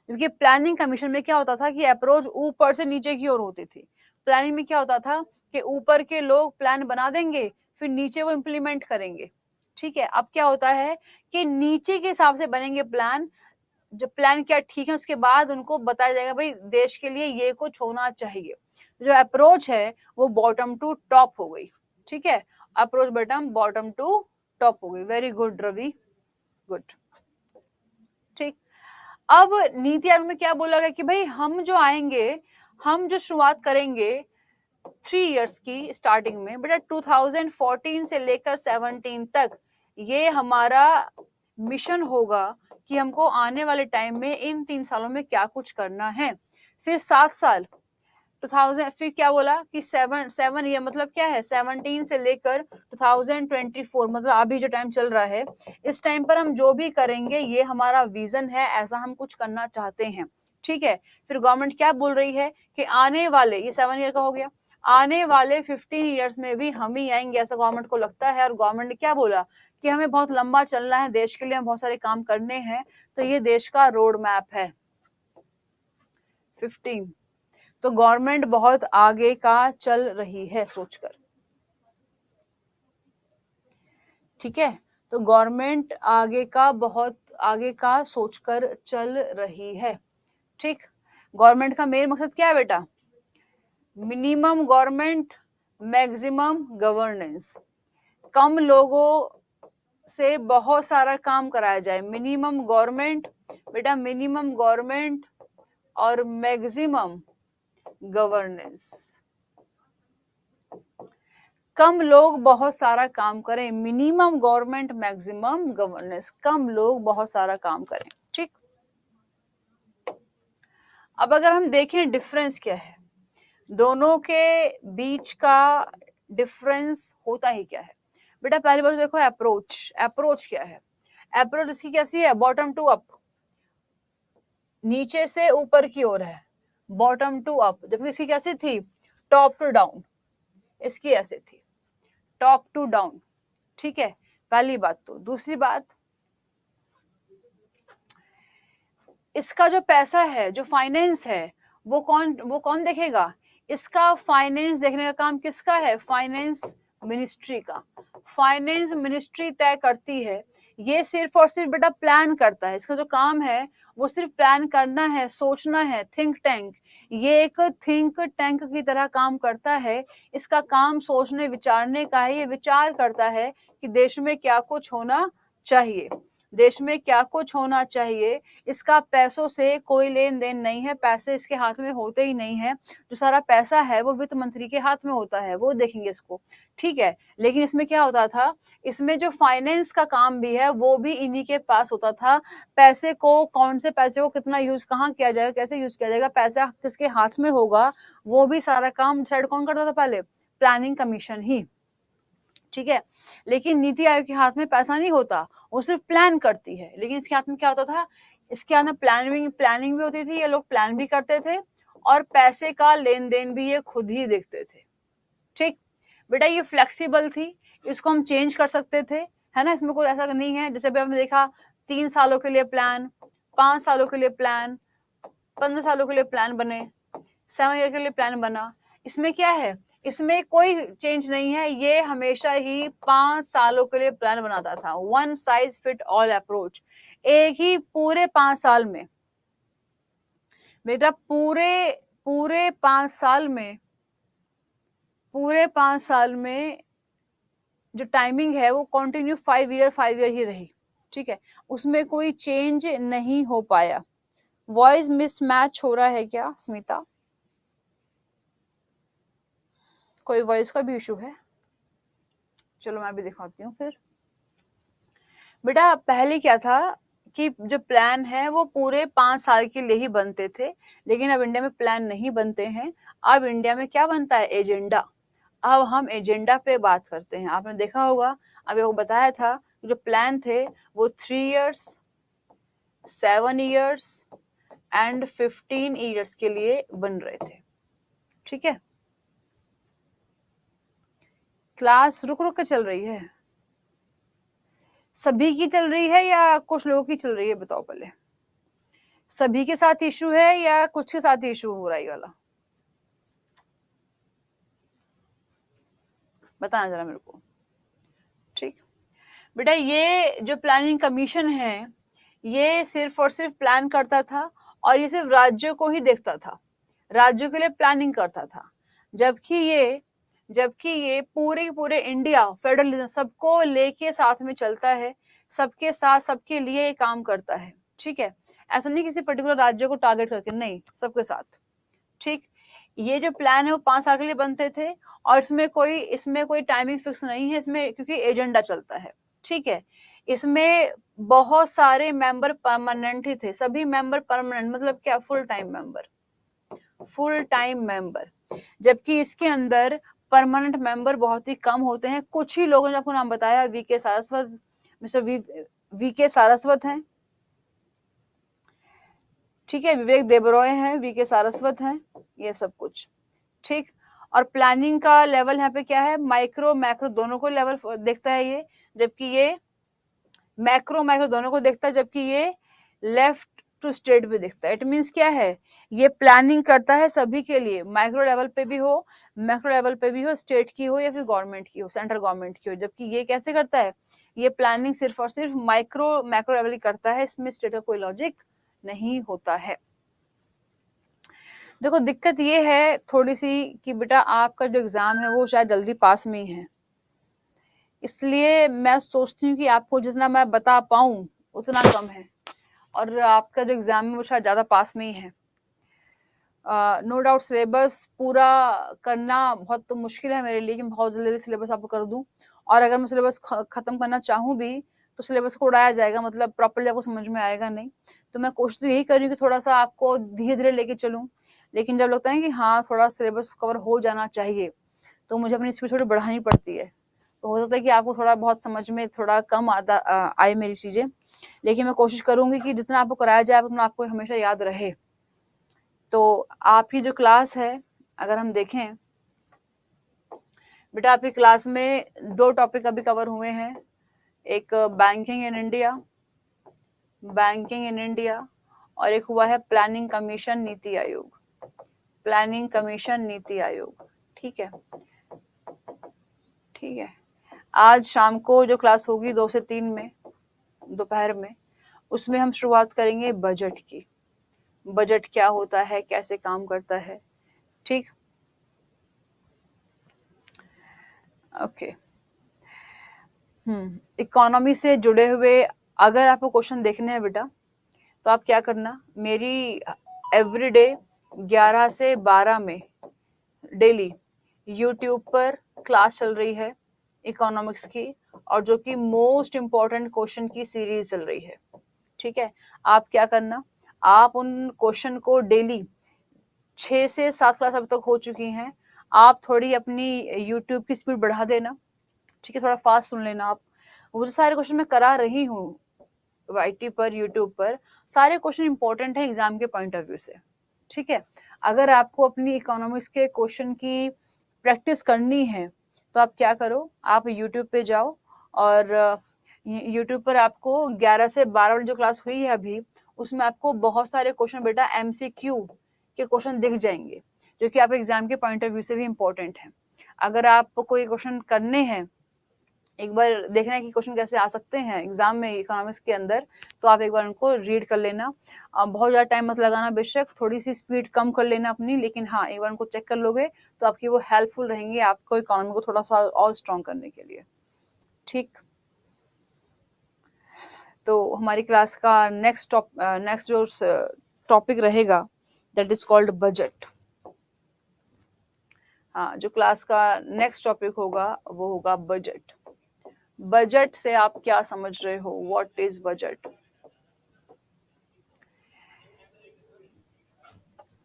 क्योंकि प्लानिंग कमीशन में क्या होता था कि अप्रोच ऊपर से नीचे की ओर होती थी। प्लानिंग में क्या होता था कि ऊपर के लोग प्लान बना देंगे, फिर नीचे वो इम्प्लीमेंट करेंगे, ठीक है। अब क्या होता है कि नीचे के हिसाब से बनेंगे प्लान, जब प्लान क्या ठीक है उसके बाद उनको बताया जाएगा भाई देश के लिए ये कुछ होना चाहिए। जो अप्रोच है वो बॉटम टू टॉप हो गई, ठीक है, अप्रोच बॉटम टू टॉप हो गई। वेरी गुड रवि, गुड, ठीक। अब नीति आयोग में क्या बोला गया कि भाई हम जो आएंगे, हम जो शुरुआत करेंगे 3 इयर्स की स्टार्टिंग में, बेटा 2014 से लेकर 17 तक ये हमारा मिशन होगा कि हमको आने वाले टाइम में इन 3 सालों में क्या कुछ करना है। फिर 7 साल 2000, फिर क्या बोला कि 7 ईयर, मतलब क्या है 17 से लेकर 2024, मतलब अभी जो टाइम चल रहा है इस टाइम पर हम जो भी करेंगे ये हमारा विजन है, ऐसा हम कुछ करना चाहते हैं, ठीक है। फिर गवर्नमेंट क्या बोल रही है कि आने वाले, ये 7 ईयर का हो गया, आने वाले 15 ईयर्स में भी हम ही आएंगे, ऐसा गवर्नमेंट को लगता है। और गवर्नमेंट ने क्या बोला कि हमें बहुत लंबा चलना है, देश के लिए हम बहुत सारे काम करने हैं, तो ये देश का रोड मैप है 15। तो गवर्नमेंट बहुत आगे का चल रही है सोचकर, ठीक है। तो गवर्नमेंट आगे का, बहुत आगे का सोचकर चल रही है, ठीक। गवर्नमेंट का मेन मकसद क्या है बेटा, मिनिमम गवर्नमेंट मैक्सिमम गवर्नेंस, कम लोगों से बहुत सारा काम कराया जाए, मिनिमम गवर्नमेंट, बेटा मिनिमम गवर्नमेंट और मैक्सिमम गवर्नेंस, कम लोग बहुत सारा काम करें, मिनिमम गवर्नमेंट मैक्सिमम गवर्नेंस, कम लोग बहुत सारा काम करें, ठीक। अब अगर हम देखें डिफरेंस क्या है, दोनों के बीच का डिफरेंस होता ही क्या है, बेटा पहली बात तो देखो अप्रोच, अप्रोच क्या है, अप्रोच इसकी कैसी है, बॉटम टू अप, नीचे से ऊपर की ओर है, बॉटम टू अप, जबकि इसकी कैसी थी, टॉप टू डाउन, इसकी ऐसे थी टॉप टू डाउन, ठीक है, पहली बात। तो दूसरी बात, इसका जो पैसा है, जो फाइनेंस है, वो कौन देखेगा, इसका फाइनेंस देखने का काम किसका है, फाइनेंस मिनिस्ट्री का, फाइनेंस मिनिस्ट्री तय करती है। ये सिर्फ और सिर्फ बेटा प्लान करता है, इसका जो काम है वो सिर्फ प्लान करना है, सोचना है, थिंक टैंक, ये एक थिंक टैंक की तरह काम करता है। इसका काम सोचने विचारने का है, ये विचार करता है कि देश में क्या कुछ होना चाहिए, देश में क्या कुछ होना चाहिए। इसका पैसों से कोई लेन देन नहीं है, पैसे इसके हाथ में होते ही नहीं है, जो सारा पैसा है वो वित्त मंत्री के हाथ में होता है, वो देखेंगे इसको, ठीक है। लेकिन इसमें क्या होता था, इसमें जो फाइनेंस का काम भी है वो भी इन्हीं के पास होता था, पैसे को, कौन से पैसे को कितना यूज कहाँ किया जाएगा, कैसे यूज किया जाएगा, पैसा किसके हाथ में होगा, वो भी सारा काम डिसाइड कौन करता था, पहले प्लानिंग कमीशन ही, ठीक है। लेकिन नीति आयोग के हाथ में पैसा नहीं होता, वो सिर्फ प्लान करती है। लेकिन इसके हाथ में क्या होता था, इसके हाथ में प्लानिंग भी होती थी, ये लोग प्लान भी करते थे और पैसे का लेन देन भी ये खुद ही देखते थे, ठीक। बेटा ये फ्लेक्सिबल थी, इसको हम चेंज कर सकते थे, है ना, इसमें कोई ऐसा नहीं है। जैसे अभी हमने देखा 3 सालों के लिए प्लान, 5 सालों के लिए प्लान, 15 सालों के लिए प्लान बने, 7 ईयर के लिए प्लान बना, इसमें क्या है, इसमें कोई चेंज नहीं है, ये हमेशा ही 5 सालों के लिए प्लान बनाता था, one size fit all approach, एक ही पूरे 5 साल में, बेटा पूरे पूरे 5 साल में, पूरे 5 साल में जो टाइमिंग है वो कंटिन्यू 5 ईयर ही रही, ठीक है, उसमें कोई चेंज नहीं हो पाया। वॉइस मिसमैच हो रहा है क्या स्मिता? कोई वॉइस का भी इशू है? चलो मैं भी दिखाती हूँ फिर। बेटा पहले क्या था कि जो प्लान है वो पूरे 5 साल के लिए ही बनते थे, लेकिन अब इंडिया में प्लान नहीं बनते हैं। अब इंडिया में क्या बनता है? एजेंडा। अब हम एजेंडा पे बात करते हैं। आपने देखा होगा, अभी आपको बताया था, जो प्लान थे वो 3 years, 7 years एंड 15 years के लिए बन रहे थे। ठीक है, क्लास रुक रुक के चल रही है? सभी की चल रही है या कुछ लोगों की चल रही है? बताओ पहले, सभी के साथ इशू है या कुछ के साथ इशू हो रहा है? ये वाला बताना जरा मेरे को। ठीक बेटा, ये जो प्लानिंग कमीशन है ये सिर्फ और सिर्फ प्लान करता था, और ये सिर्फ राज्यों को ही देखता था, राज्यों के लिए प्लानिंग करता था। जबकि ये पूरे इंडिया फेडरलिज्म सबको लेके साथ में चलता है, सबके साथ सबके लिए ये काम करता है। ठीक है, ऐसा नहीं किसी पर्टिकुलर राज्य को टारगेट करके, नहीं, सबके साथ। ठीक, ये जो प्लान है वो 5 साल के लिए बनते थे, और इसमें कोई टाइमिंग फिक्स नहीं है इसमें, क्योंकि एजेंडा चलता है। ठीक है, इसमें बहुत सारे मेंबर परमानेंट ही थे, सभी मेंबर परमानेंट, मतलब क्या? Full time member, full time member. जबकि इसके अंदर परमानेंट मेंबर बहुत ही कम होते हैं। कुछ ही लोगों ने आपको नाम बताया, V K Saraswat, mister V K Saraswat हैं, ठीक है, विवेक देबरॉय हैं, वीके सारस्वत हैं, ये सब कुछ। ठीक, और प्लानिंग का लेवल यहाँ पे क्या है? माइक्रो मैक्रो दोनों को लेवल देखता है ये, जबकि ये मैक्रो दोनों को देखता है, जबकि ये लेफ्ट टू स्टेट भी देखता है। इट मीन्स क्या है? ये प्लानिंग करता है सभी के लिए, माइक्रो लेवल पे भी हो, मैक्रो लेवल पे भी हो, स्टेट की हो या फिर गवर्नमेंट की हो, सेंट्रल गवर्नमेंट की हो। जबकि ये कैसे करता है? ये प्लानिंग सिर्फ और सिर्फ मैक्रो लेवल ही करता है, इसमें स्टेट का कोई लॉजिक नहीं होता है। देखो दिक्कत ये है थोड़ी सी कि बेटा आपका जो एग्जाम है वो शायद जल्दी पास में ही है, इसलिए मैं सोचती हूँ कि आपको जितना मैं बता पाऊँ उतना कम है, और आपका जो एग्जाम है वो शायद ज्यादा पास में ही है। नो डाउट सिलेबस पूरा करना बहुत तो मुश्किल है मेरे लिए कि मैं बहुत जल्दी सिलेबस आपको कर दूं, और अगर मैं सिलेबस खत्म करना चाहूँ भी तो सिलेबस को उड़ाया जाएगा, मतलब प्रॉपरली आपको समझ में आएगा नहीं। तो मैं कोशिश तो यही कर रही हूँ कि थोड़ा सा आपको धीरे धीरे लेके चलूँ, लेकिन जब लगता है कि हाँ थोड़ा सिलेबस कवर हो जाना चाहिए तो मुझे अपनी स्पीड थोड़ी बढ़ानी पड़ती है। तो हो सकता है कि आपको थोड़ा बहुत समझ में थोड़ा कम आए मेरी चीजें, लेकिन मैं कोशिश करूंगी कि जितना आपको कराया जाए उतना आपको हमेशा याद रहे। तो आपकी जो क्लास है अगर हम देखें बेटा, आपकी क्लास में 2 टॉपिक अभी कवर हुए हैं, एक बैंकिंग इन इंडिया और एक हुआ है planning commission NITI Aayog, planning commission NITI Aayog. ठीक है, ठीक है, आज शाम को जो क्लास होगी 2 से 3 में दोपहर में, उसमें हम शुरुआत करेंगे बजट की। बजट क्या होता है, कैसे काम करता है। ठीक, ओके। इकोनॉमी से जुड़े हुए अगर आपको क्वेश्चन देखने हैं बेटा, तो आप क्या करना, मेरी एवरीडे 11 से 12 में डेली यूट्यूब पर क्लास चल रही है इकोनॉमिक्स की, और जो कि मोस्ट इम्पॉर्टेंट क्वेश्चन की सीरीज चल रही है। ठीक है, आप क्या करना, आप उन क्वेश्चन को डेली 6 से 7 क्लास अब तक हो चुकी हैं, आप थोड़ी अपनी यूट्यूब की स्पीड बढ़ा देना। ठीक है, थोड़ा फास्ट सुन लेना आप। वो जो सारे क्वेश्चन मैं करा रही हूँ वाईटी पर, यूट्यूब पर, सारे क्वेश्चन इंपॉर्टेंट है एग्जाम के पॉइंट ऑफ व्यू से। ठीक है, अगर आपको अपनी इकोनॉमिक्स के क्वेश्चन की प्रैक्टिस करनी है तो आप क्या करो, आप यूट्यूब पे जाओ, और यूट्यूब पर आपको 11 से 12 वाली जो क्लास हुई है अभी, उसमें आपको बहुत सारे क्वेश्चन बेटा एमसीक्यू के क्वेश्चन दिख जाएंगे, जो कि आपके एग्जाम के पॉइंट ऑफ व्यू से भी इम्पोर्टेंट है। अगर आपको कोई क्वेश्चन करने हैं, एक बार देखना है कि क्वेश्चन कैसे आ सकते हैं एग्जाम में इकोनॉमिक्स के अंदर, तो आप एक बार उनको रीड कर लेना। बहुत ज़्यादा टाइम मत लगाना, बेशक थोड़ी सी स्पीड कम कर लेना अपनी, लेकिन हाँ एक बार उनको चेक कर लोगे तो आपकी वो हेल्पफुल रहेंगे आपको इकोनॉमी को थोड़ा सा और स्ट्रॉन्ग करने के लिए। ठीक, तो हमारी क्लास का नेक्स्ट जो टॉपिक रहेगा दैट इज कॉल्ड बजट। हाँ, जो क्लास का नेक्स्ट टॉपिक होगा वो होगा बजट। बजट से आप क्या समझ रहे हो, व्हाट इज बजट?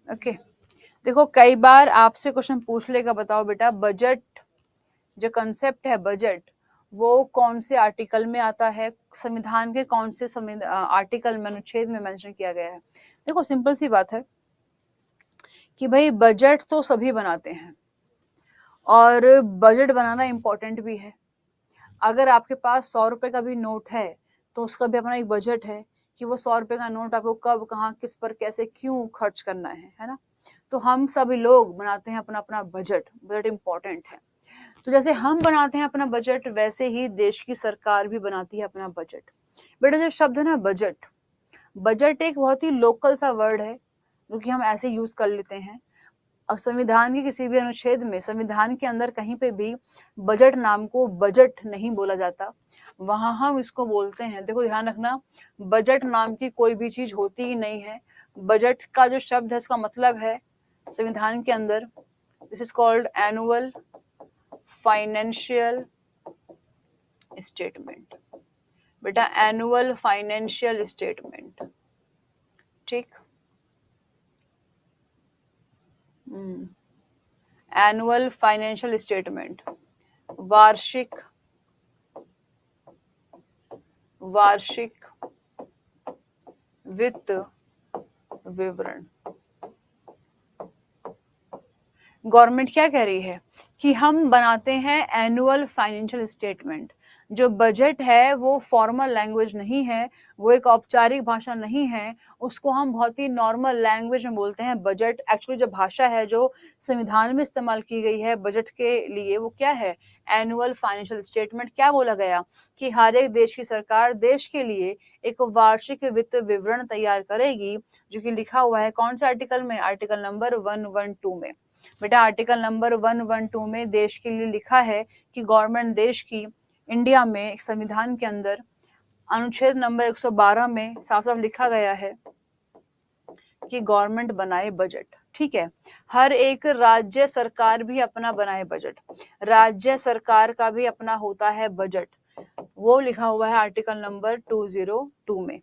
ओके, देखो कई बार आपसे क्वेश्चन पूछ लेगा, बताओ बेटा बजट जो कंसेप्ट है बजट वो कौन से आर्टिकल में आता है, संविधान के कौन से आर्टिकल में, अनुच्छेद में मेंशन किया गया है? देखो सिंपल सी बात है कि भाई बजट तो सभी बनाते हैं और बजट बनाना इम्पोर्टेंट भी है। अगर आपके पास 100 रुपए का भी नोट है तो उसका भी अपना एक बजट है कि वो 100 रुपए का नोट आपको कब, कहाँ, किस पर, कैसे, क्यों खर्च करना है ना? तो हम सभी लोग बनाते हैं अपना अपना बजट। बजट इम्पोर्टेंट है। तो जैसे हम बनाते हैं अपना बजट वैसे ही देश की सरकार भी बनाती है अपना बजट। बेटा जो शब्द है ना बजट, बजट एक बहुत ही लोकल सा वर्ड है जो कि हम ऐसे यूज कर लेते हैं। और संविधान के किसी भी अनुच्छेद में, संविधान के अंदर कहीं पे भी बजट नाम को बजट नहीं बोला जाता, वहां हम इसको बोलते हैं, देखो ध्यान रखना, बजट नाम की कोई भी चीज होती ही नहीं है। बजट का जो शब्द है इसका मतलब है संविधान के अंदर, this is called annual financial statement. बेटा एनुअल फाइनेंशियल स्टेटमेंट, ठीक, एनुअल फाइनेंशियल स्टेटमेंट, वार्षिक वित्त विवरण। गवर्नमेंट क्या कह रही है कि हम बनाते हैं एनुअल फाइनेंशियल स्टेटमेंट। जो बजट है वो फॉर्मल लैंग्वेज नहीं है, वो एक औपचारिक भाषा नहीं है, उसको हम बहुत ही नॉर्मल लैंग्वेज में बोलते हैं बजट। एक्चुअली जो भाषा है जो संविधान में इस्तेमाल की गई है बजट के लिए वो क्या है, एनुअल फाइनेंशियल स्टेटमेंट। क्या बोला गया कि हर एक देश की सरकार देश के लिए एक वार्षिक वित्त विवरण तैयार करेगी, जो कि लिखा हुआ है कौन से आर्टिकल में, आर्टिकल नंबर 112 में। बेटा आर्टिकल नंबर 112 में देश के लिए लिखा है कि गवर्नमेंट देश की, इंडिया में एक संविधान के अंदर अनुच्छेद नंबर 112 में साफ साफ लिखा गया है कि गवर्नमेंट बनाए बजट। ठीक है, हर एक राज्य सरकार भी अपना बनाए बजट, राज्य सरकार का भी अपना होता है बजट, वो लिखा हुआ है आर्टिकल नंबर 202 में।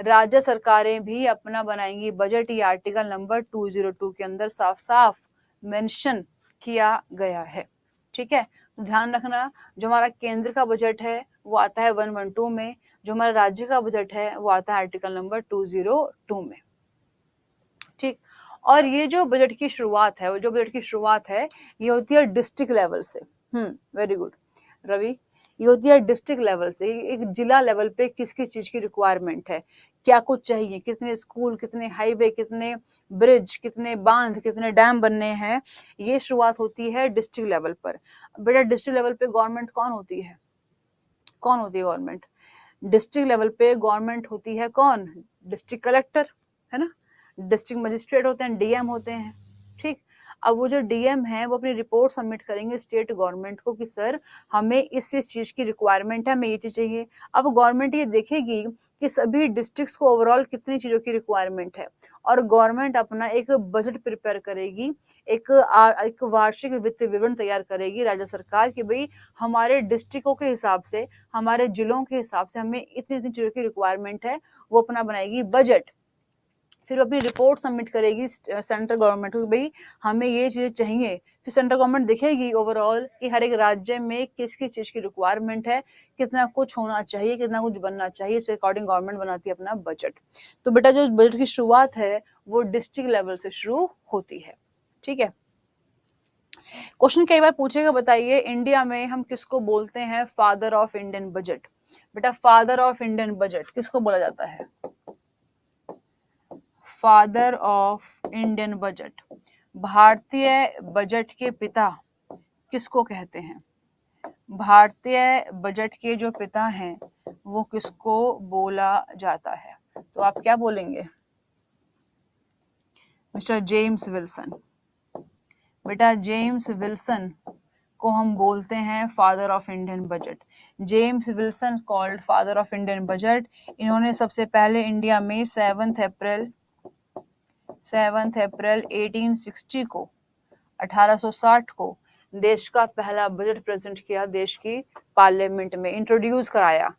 राज्य सरकारें भी अपना बनाएंगी बजट, ये आर्टिकल नंबर 202 के अंदर साफ साफ मेंशन किया गया है। ठीक है, तो ध्यान रखना, जो हमारा केंद्र का बजट है वो आता है 112 में, जो हमारा राज्य का बजट है वो आता है आर्टिकल नंबर 202 में। ठीक, और ये जो बजट की शुरुआत है, वो जो बजट की शुरुआत है ये होती है डिस्ट्रिक्ट लेवल से। वेरी गुड रवि, ये होती है डिस्ट्रिक्ट लेवल से, एक जिला लेवल पे किस किस चीज की रिक्वायरमेंट है, क्या कुछ चाहिए, कितने स्कूल, कितने हाईवे, कितने ब्रिज, कितने बांध, कितने डैम बनने हैं, ये शुरुआत होती है डिस्ट्रिक्ट लेवल पर। बेटा डिस्ट्रिक्ट लेवल पे गवर्नमेंट कौन होती है, कौन होती है गवर्नमेंट? डिस्ट्रिक्ट लेवल पे गवर्नमेंट होती है कौन, डिस्ट्रिक्ट कलेक्टर, है ना, डिस्ट्रिक्ट मजिस्ट्रेट होते हैं, डीएम होते हैं। ठीक, अब वो जो डीएम है वो अपनी रिपोर्ट सबमिट करेंगे स्टेट गवर्नमेंट को कि सर हमें इस चीज की रिक्वायरमेंट है, हमें ये चीज चाहिए। अब गवर्नमेंट ये देखेगी कि सभी डिस्ट्रिक्ट्स को ओवरऑल कितनी चीजों की रिक्वायरमेंट है, और गवर्नमेंट अपना एक बजट प्रिपेयर करेगी, एक वार्षिक वित्त विवरण तैयार करेगी राज्य सरकार की भाई हमारे डिस्ट्रिक्टों के हिसाब से, हमारे जिलों के हिसाब से हमें इतनी इतनी चीजों की रिक्वायरमेंट है, वो अपना बनाएगी बजट। फिर अपनी रिपोर्ट सबमिट करेगी सेंट्रल गवर्नमेंट को, भाई हमें ये चीजें चाहिए। फिर सेंट्रल गवर्नमेंट देखेगी ओवरऑल कि हर एक राज्य में किस किस चीज की रिक्वायरमेंट है, कितना कुछ होना चाहिए, कितना कुछ बनना चाहिए, इसके अकॉर्डिंग गवर्नमेंट बनाती है अपना बजट। तो बेटा जो बजट की शुरुआत है वो डिस्ट्रिक्ट लेवल से शुरू होती है। ठीक है, क्वेश्चन कई बार पूछेगा, बताइए इंडिया में हम किसको बोलते हैं फादर ऑफ इंडियन बजट? बेटा फादर ऑफ इंडियन बजट किसको बोला जाता है? फादर ऑफ इंडियन बजट, भारतीय बजट के पिता किसको कहते हैं? भारतीय बजट के जो पिता हैं वो किसको बोला जाता है? तो आप क्या बोलेंगे? Mister James Wilson. बेटा जेम्स विल्सन को हम बोलते हैं father of Indian budget. James Wilson called father of Indian budget. इन्होंने सबसे पहले इंडिया में 7 अप्रैल 1860 को 1860 को देश का पहला बजट प्रेजेंट किया, देश की पार्लियामेंट में इंट्रोड्यूस कराया,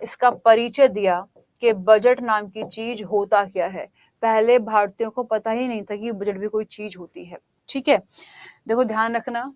इसका परिचय दिया कि बजट नाम की चीज होता क्या है। पहले भारतीयों को पता ही नहीं था कि बजट भी कोई चीज होती है। ठीक है, देखो ध्यान रखना,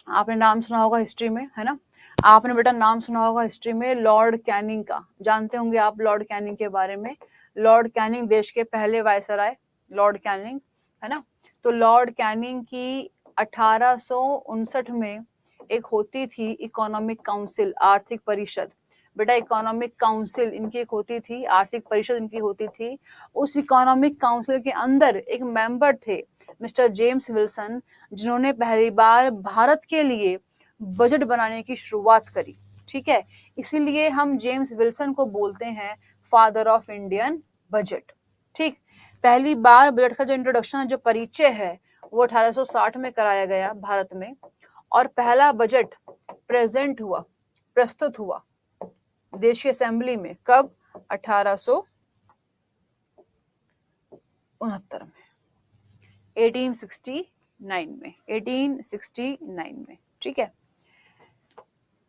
आपने नाम सुना होगा हिस्ट्री में, है ना, आपने बेटा नाम सुना होगा हिस्ट्री में लॉर्ड कैनिंग का, जानते होंगे आप लॉर्ड कैनिंग के बारे में। लॉर्ड कैनिंग देश के पहले वायसराय, लॉर्ड कैनिंग, है ना। तो लॉर्ड कैनिंग की 1859 में एक होती थी इकोनॉमिक काउंसिल, आर्थिक परिषद। बेटा इकोनॉमिक काउंसिल इनकी एक होती थी, आर्थिक परिषद इनकी होती थी। उस इकोनॉमिक काउंसिल के अंदर एक मेंबर थे मिस्टर जेम्स विल्सन, जिन्होंने पहली बार भारत के लिए बजट बनाने की शुरुआत करी। ठीक है, इसीलिए हम जेम्स विल्सन को बोलते हैं फादर ऑफ इंडियन बजट। ठीक, पहली बार बजट का जो इंट्रोडक्शन, जो परिचय है, वो 1860 में कराया गया भारत में, और पहला बजट प्रेजेंट हुआ, प्रस्तुत हुआ देश की असेंबली में, कब? 1869 में, 1869 में। ठीक है,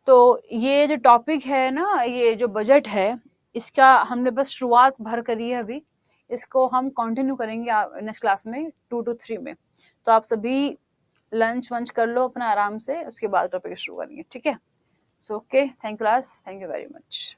तो ये जो टॉपिक है ना, ये जो बजट है, इसका हमने बस शुरुआत भर करी है अभी, इसको हम कंटिन्यू करेंगे नेक्स्ट क्लास में 2 to 3 में। तो आप सभी लंच वंच कर लो अपना आराम से, उसके बाद टॉपिक शुरू करेंगे। ठीक है, so okay, thank you class, thank you very much.